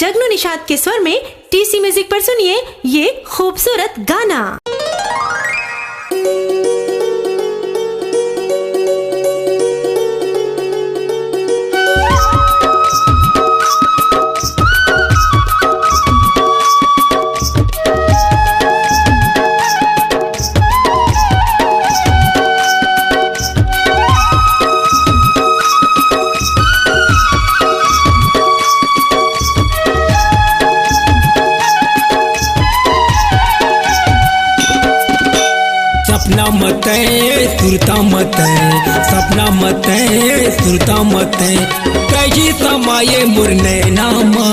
जगनू निषाद के स्वर में टीसी म्यूजिक पर सुनिए ये खूबसूरत गाना। सपना मत सुरता मत सपना मत सुरता मत कहीं समाये मुरने नामा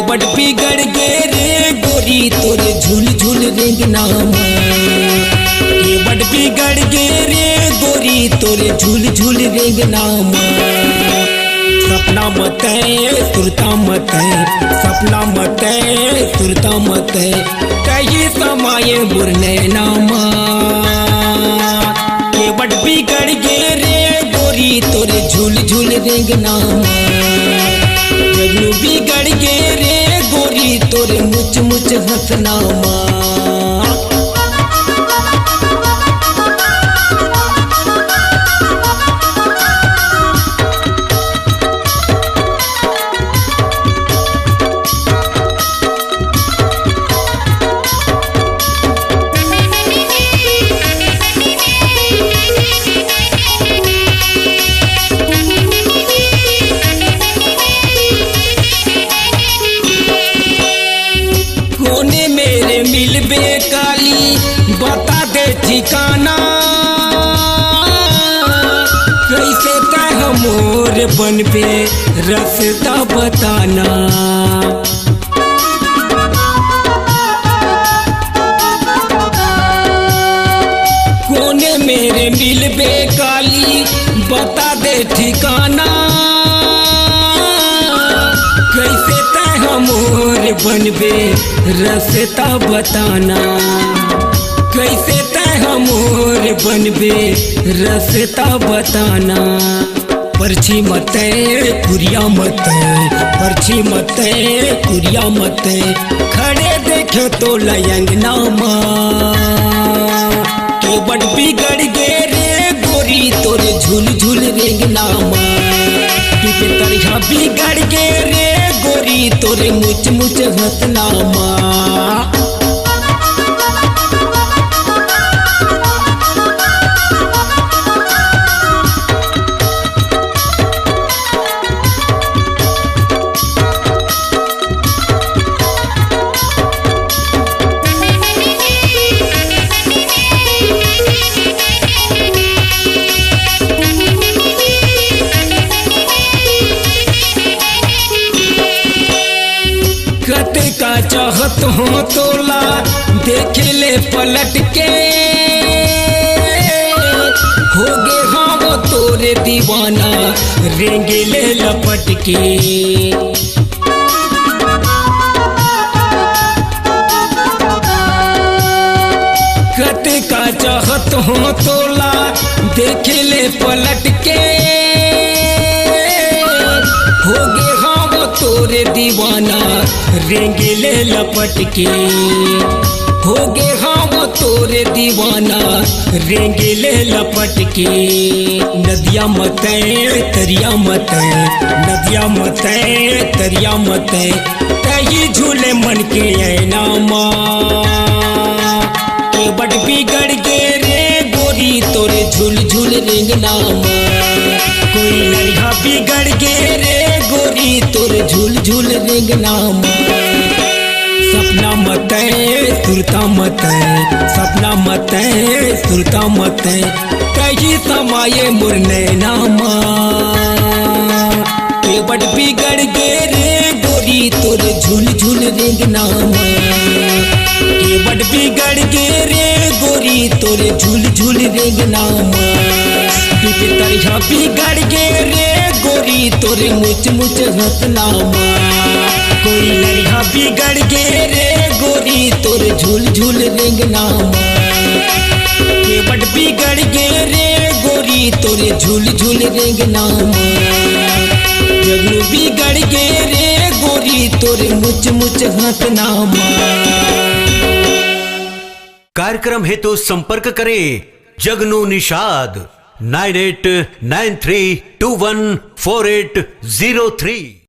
बट बिगड़ गे रे गोरी तोरे झूल झूल रेंग नामा बट बिगड़ गे रे गोरी तोरे झूल झूल रेंग नामा सपना मत सुरता मत सपना मत सुरता मत कहीं समाये बुरने नामा ये बट बिगड़ गे रे गोरी तोरे झूल झूल रेंग नामा जगनू बिगड़ गे रे गोरी तोरे मुच मुच हंसनामा। मिलबे काली बता दे ठिकाना कैसे तह मोर बनबे रास्ता बताना कोने मेरे मिलबे काली बता दे ठिकाना कैसे तह मोर बनबे रास्ता बताना कैसे तह मोर बनबे रास्ता बताना। पर्ची मत कुरिया मत पर्ची मत कुरिया मत खड़े देखो तो लयंगनामा के बट बिगड़ गे रे गोरी तोरे झूल झूल रेंगनामा पीपे तरह बिगड़ गे रे गोरी तोरे मुच मुच हंसनामा। का चाहत हो तोला देख ले पलट के हो गे हाँ वो तोरे दीवाना रेंगे ले लपट के कत का चाहत हो तोला देख ले पलट के हो गे हाँ वो तोरे दीवाना रेंगे ले लपट के हो गे हाँ वो तोरे दीवाना रेंगे ले लपट के। नदिया मत तरिया मत नदिया मत तरिया मत कहीं झूले मन के ऐनामा के बट बिगड़ गे रे गोरी तोरे झूल झूल रेंगनामा कोई लड़का बिगड़ गे रे गोरी तोरे झूल झूल रेंगनामा। सपना मत सुरता मत सपना मत सुरता मत कहीं समाये मुरने नामा के बट बिगड़ गे रे गोरी तोरे झूल झूल रेंगनामा के बट बिगड़ गे रे गोरी तोरे झूल झूल रेंगनामा पीपे तरह बिगड़ गे रे गोरी तोरे मुच मुच हंसनामा कोई लड़का बिगड़ गे रे गोरी तोरे झूल झूल रेंगनामा के बट बिगड़ गे रे गोरी तोरे झूल झूल रेंगनामा। जगनू बिगड़ गे रे गोरी तोरे मुच मुच हाथ ना मार। कार्यक्रम हेतु संपर्क करें जगनू निषाद 9893214803।